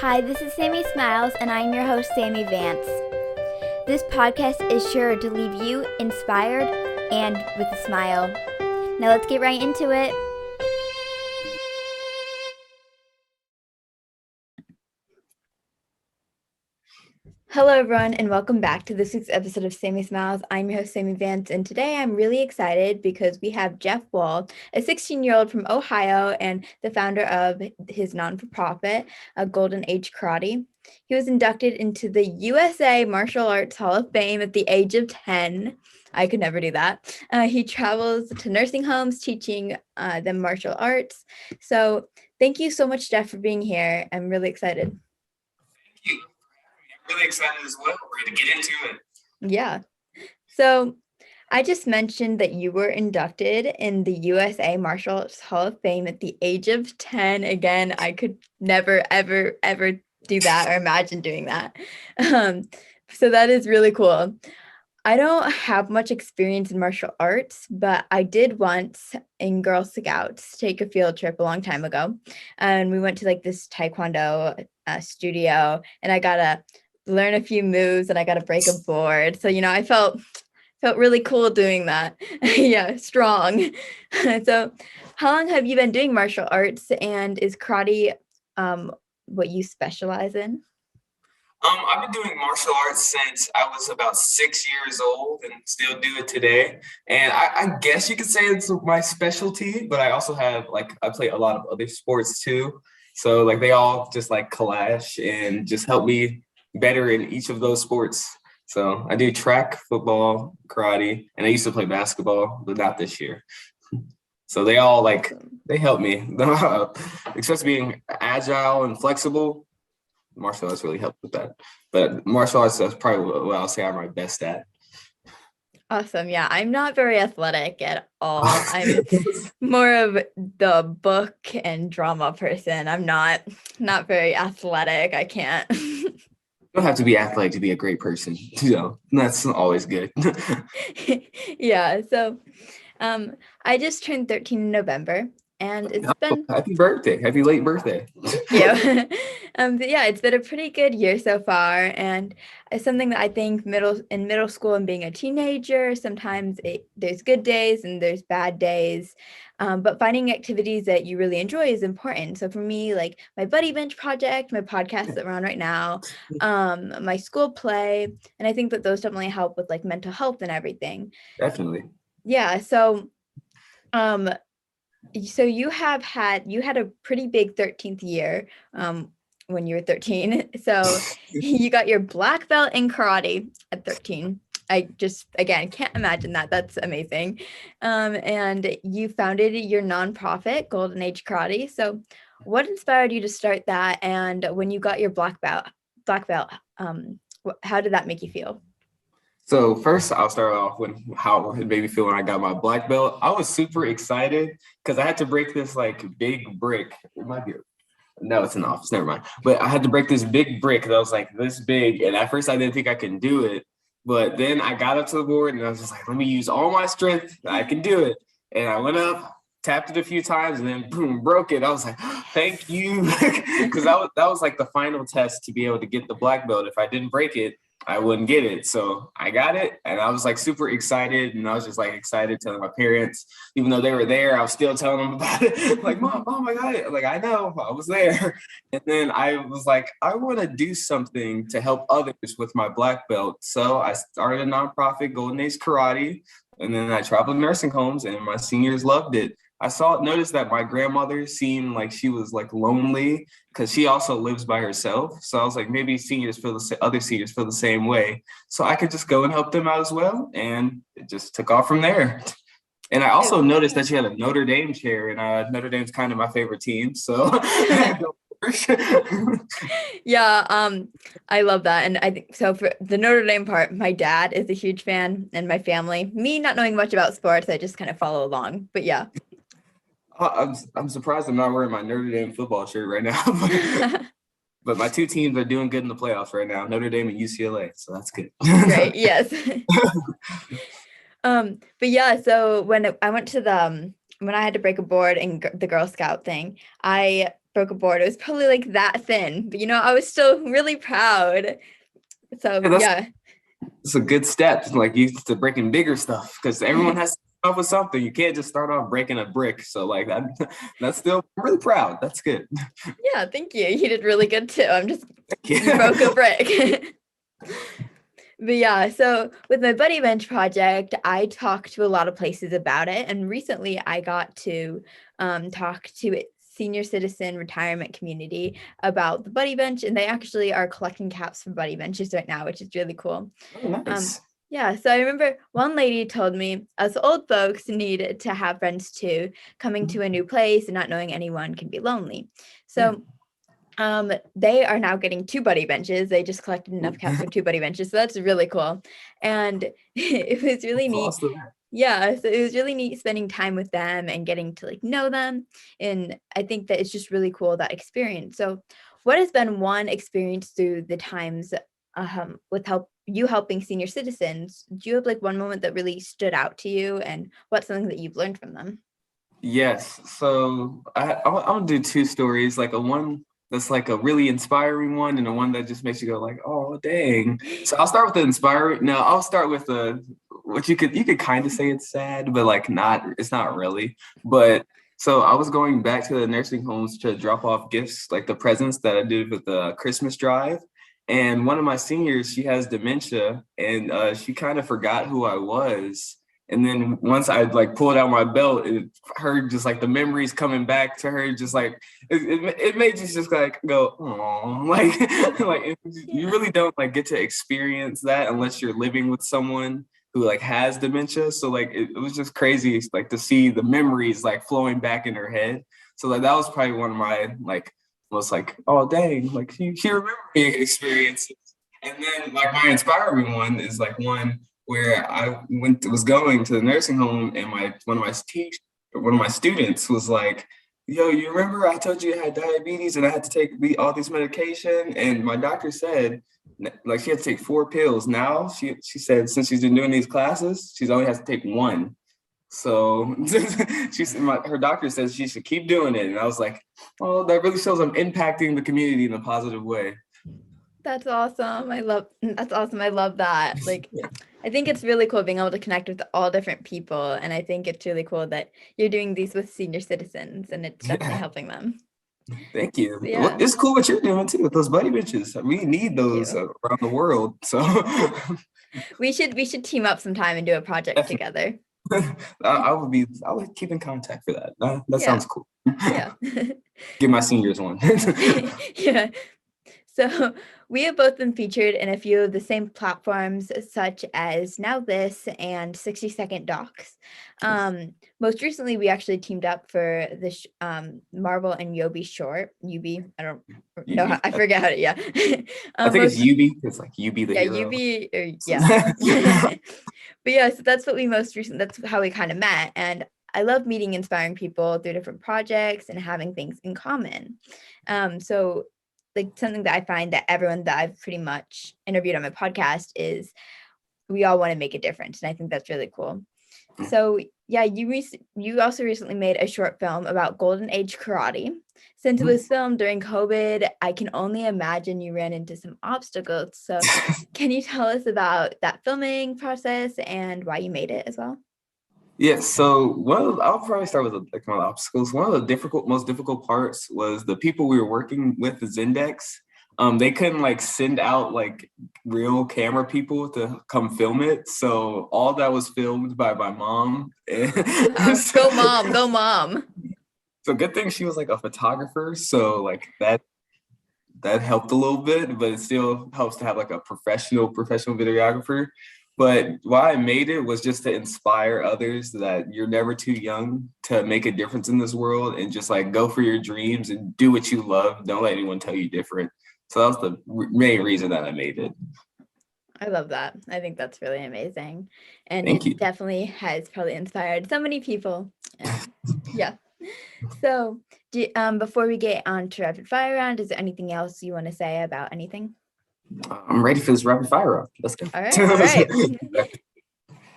Hi, this is Sammie Smiles, and I'm your host, Sammy Vance. This podcast is sure to leave you inspired and with a smile. Now let's get right into it. Hello, everyone, and welcome back to this week's episode of Sammie Smiles. I'm your host, Sammy Vance, and today I'm really excited because we have Jeff Wall, a 16-year-old from Ohio and the founder of his non-for-profit, Golden Age Karate. He was inducted into the USA Martial Arts Hall of Fame at the age of 10. I could never do that. He travels to nursing homes teaching them martial arts. So thank you so much, Jeff, for being here. I'm really excited. Thank you. I'm really excited as well. We're going to get into it. Yeah. So I just mentioned that you were inducted in the USA Martial Arts Hall of Fame at the age of 10. Again, I could never, ever, ever do that or imagine doing that. So that is really cool. I don't have much experience in martial arts, but I did once in Girl Scouts take a field trip a long time ago. And we went to like this Taekwondo studio, and I got to learn a few moves and I got to break a board. So, I felt really cool doing that. Yeah, strong. So how long have you been doing martial arts, and is karate what you specialize in? I've been doing martial arts since I was about 6 years old and still do it today. And I guess you could say it's my specialty, but I also have I play a lot of other sports too. So they all just clash and just help me better in each of those sports. So I do track, football, karate, and I used to play basketball, but not this year. So they all they help me, especially being agile and flexible. Martial arts really helped with that. But martial arts is probably what I'll say I'm my best at. Awesome. Yeah, I'm not very athletic at all. I'm more of the book and drama person. I'm not very athletic. I can't. You don't have to be athletic to be a great person. That's always good. Yeah. So I just turned 13 in November, and it's been happy birthday. Happy late birthday. Thank you. But yeah, it's been a pretty good year so far, and it's something that I think in middle school and being a teenager, sometimes there's good days and there's bad days, but finding activities that you really enjoy is important. So for me, like my Buddy Bench project, my podcast that we're on right now, my school play, and I think that those definitely help with like mental health and everything. Definitely. Yeah. So you had a pretty big 13th year when you were 13. So you got your black belt in karate at 13. I just, again, can't imagine that. That's amazing. And you founded your nonprofit, Golden Age Karate. So what inspired you to start that? And when you got your black belt, how did that make you feel? So first, I'll start off with how it made me feel when I got my black belt. I was super excited because I had to break this big brick. It might be, no, it's an office. Never mind. But I had to break this big brick that was this big, and at first I didn't think I could do it. But then I got up to the board, and I was just let me use all my strength. I can do it. And I went up, tapped it a few times, and then boom, broke it. I was like, thank you, because that was the final test to be able to get the black belt. If I didn't break it, I wouldn't get it. So I got it, and I was super excited, and I was just excited telling my parents, even though they were there, I was still telling them about it. Mom, I got it. I know, I was there. And then I was I want to do something to help others with my black belt. So I started a nonprofit, Golden Age Karate, and then I traveled nursing homes, and my seniors loved it. I noticed that my grandmother seemed like she was lonely because she also lives by herself. So I was maybe other seniors feel the same way. So I could just go and help them out as well. And it just took off from there. And I also noticed that she had a Notre Dame chair, and Notre Dame's kind of my favorite team. So yeah, I love that. And I think so for the Notre Dame part, my dad is a huge fan, and my family, me not knowing much about sports, I just kind of follow along. But yeah. I'm surprised I'm not wearing my Notre Dame football shirt right now. But my two teams are doing good in the playoffs right now, Notre Dame and UCLA. So that's good. Great. Yes. But yeah, so when I went to when I had to break a board in the Girl Scout thing, I broke a board. It was probably like that thin, but I was still really proud. So Yeah, yeah. that's a good step. Like you to breaking bigger stuff because everyone has to start off with something. You can't just start off breaking a brick. So like that, that's still I'm really proud. That's good. Yeah, thank you. You did really good too. You Yeah. broke a brick. But yeah, so with my Buddy Bench project, I talked to a lot of places about it. And recently I got to talk to senior citizen retirement community about the Buddy Bench. And they actually are collecting caps for Buddy Benches right now, which is really cool. Oh, nice. Yeah, so I remember one lady told me us old folks need to have friends too. Coming to a new place and not knowing anyone can be lonely. So they are now getting 2 buddy benches. They just collected enough caps for 2 buddy benches. So that's really cool. And it was really That's neat. awesome. Yeah, so it was really neat spending time with them and getting to like know them. And I think that it's just really cool, that experience. So what has been one experience through the times with helping senior citizens? Do you have like one moment that really stood out to you, and what's something that you've learned from them? Yes. So I'm gonna do 2 stories, like a one that's like a really inspiring one, and a one that just makes you go like, oh dang. So I'll start with the inspiring. No, I'll start with the what you could kind of say it's sad, but like it's not really. But so I was going back to the nursing homes to drop off gifts, like the presents that I did with the Christmas drive. And one of my seniors, she has dementia, and she kind of forgot who I was. And then once I like pulled out my belt, her just like the memories coming back to her, just like it made you just like go, oh, like you really don't like get to experience that unless you're living with someone who like has dementia. So like it was just crazy like to see the memories like flowing back in her head. So like that was probably one of my like most like, oh dang, like she remembered me experiences. And then like my inspiring one is like one where I was going to the nursing home, and one of my students was like, "Yo, you remember I told you I had diabetes and I had to take all this medication?" And my doctor said, like she had to take 4 pills. Now she said since she's been doing these classes, she's only has to take one. So her doctor says she should keep doing it, and I was like, "Oh, that really shows I'm impacting the community in a positive way." That's awesome. That's awesome. I love that. Like, I think it's really cool being able to connect with all different people. And I think it's really cool that you're doing these with senior citizens, and it's definitely Yeah. helping them. Thank you. So, yeah, It's cool what you're doing too with those buddy benches. We need thank those you. around the world. So We should team up sometime and do a project definitely, together. I would keep in contact for that. That Yeah. sounds cool. Yeah. Give my seniors one. Yeah. So we have both been featured in a few of the same platforms, such as Now This and 60-Second Docs. Most recently, we actually teamed up for the Marvel and Yobi short. Yubi, I don't know how, Yubi. I forget how to, yeah. I think it's most, Yubi. It's like Yubi the yeah, hero. Yubi, or yeah. But yeah, so that's what that's how we kind of met. And I love meeting inspiring people through different projects and having things in common. So like something that I find that everyone that I've pretty much interviewed on my podcast is we all want to make a difference. And I think that's really cool. So yeah, you also recently made a short film about Golden Age karate. Since it was filmed during COVID, I can only imagine you ran into some obstacles. So can you tell us about that filming process and why you made it as well? Yeah, so I'll probably start with like my obstacles. One of the most difficult parts was the people we were working with, the Zendex. They couldn't like send out like real camera people to come film it. So all that was filmed by my mom. Go mom, go mom. So good thing she was like a photographer. So like that helped a little bit, but it still helps to have like a professional videographer. But why I made it was just to inspire others that you're never too young to make a difference in this world, and just like go for your dreams and do what you love. Don't let anyone tell you different. So that was the main reason that I made it. I love that. I think that's really amazing. And Thank you. it definitely has probably inspired so many people. And yeah. So before we get on to rapid fire round, is there anything else you want to say about anything? I'm ready for this rapid fire round. Let's go. All right.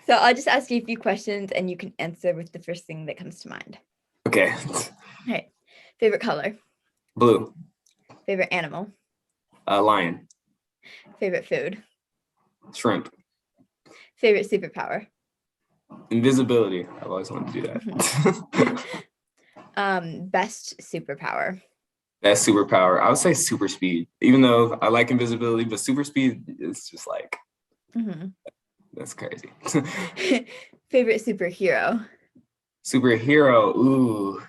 So I'll just ask you a few questions and you can answer with the first thing that comes to mind. Okay. All right. Favorite color? Blue. Favorite animal? Lion. Favorite food? Shrimp. Favorite superpower? Invisibility. I've always wanted to do that. Best superpower? That superpower. I would say super speed. Even though I like invisibility, but super speed is just like that's crazy. Favorite superhero? Superhero. Ooh.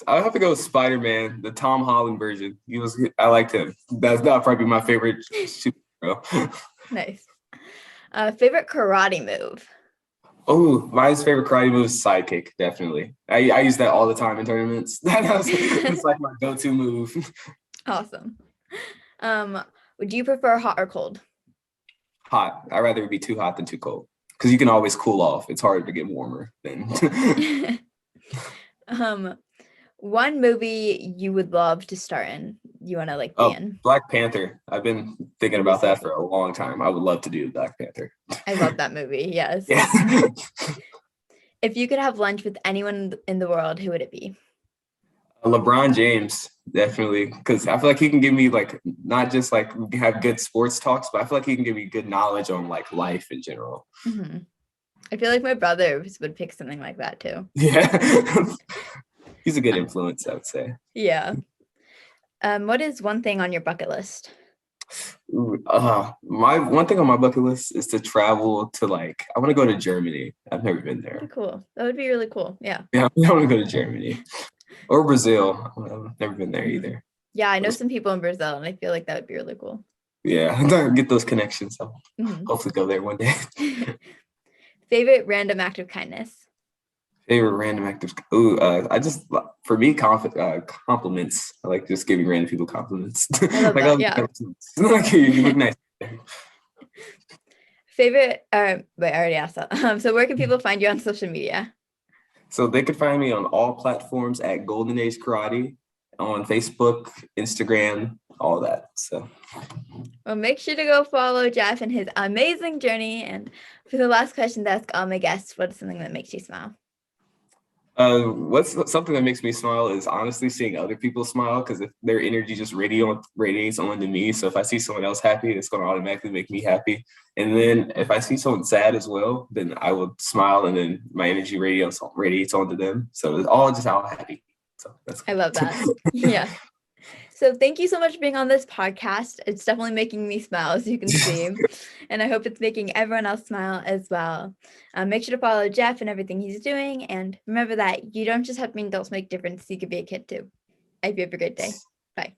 I'll have to go with Spider-Man, the Tom Holland version. I liked him. That's not probably my favorite superhero. Nice. Favorite karate move? Oh, my favorite karate move is sidekick, definitely. I use that all the time in tournaments. It's like my go-to move. Awesome. Do you prefer hot or cold? Hot. I'd rather it be too hot than too cold. Because you can always cool off. It's harder to get warmer than One movie you would love to star in, you want to like be in? Black Panther. I've been thinking about that for a long time. I would love to do Black Panther. I love that movie. Yes. Yeah. If you could have lunch with anyone in the world, who would it be? LeBron James, definitely. Because I feel like he can give me like not just like have good sports talks, but I feel like he can give me good knowledge on like life in general. I feel like my brother would pick something like that too. Yeah. He's a good influence, I would say. Yeah. What is one thing on your bucket list? My one thing on my bucket list is to travel to I want to go to Germany. I've never been there. Pretty cool. That would be really cool. Yeah. Yeah, I want to go to Germany or Brazil. I've never been there either. Yeah, I know some people in Brazil, and I feel like that would be really cool. Yeah, get those connections. I'll hopefully go there one day. Favorite random act of kindness? Favorite random act of for me, compliments. I like just giving random people compliments. I love that, yeah. You look nice. Favorite, wait, I already asked that. So where can people find you on social media? So they can find me on all platforms at Golden Age Karate, on Facebook, Instagram, all that. So, well, make sure to go follow Jeff and his amazing journey. And for the last question to ask all my guests, what is something that makes you smile? What's something that makes me smile is honestly seeing other people smile, because if their energy just radiates onto me. So if I see someone else happy, it's going to automatically make me happy. And then if I see someone sad as well, then I will smile, and then my energy radiates onto them. So it's all just how happy. So I love that. Yeah. So thank you so much for being on this podcast. It's definitely making me smile, as you can see. And I hope it's making everyone else smile as well. Make sure to follow Jeff and everything he's doing. And remember that you don't just have to be an adult to make a difference. You could be a kid too. I hope you have a great day. Bye.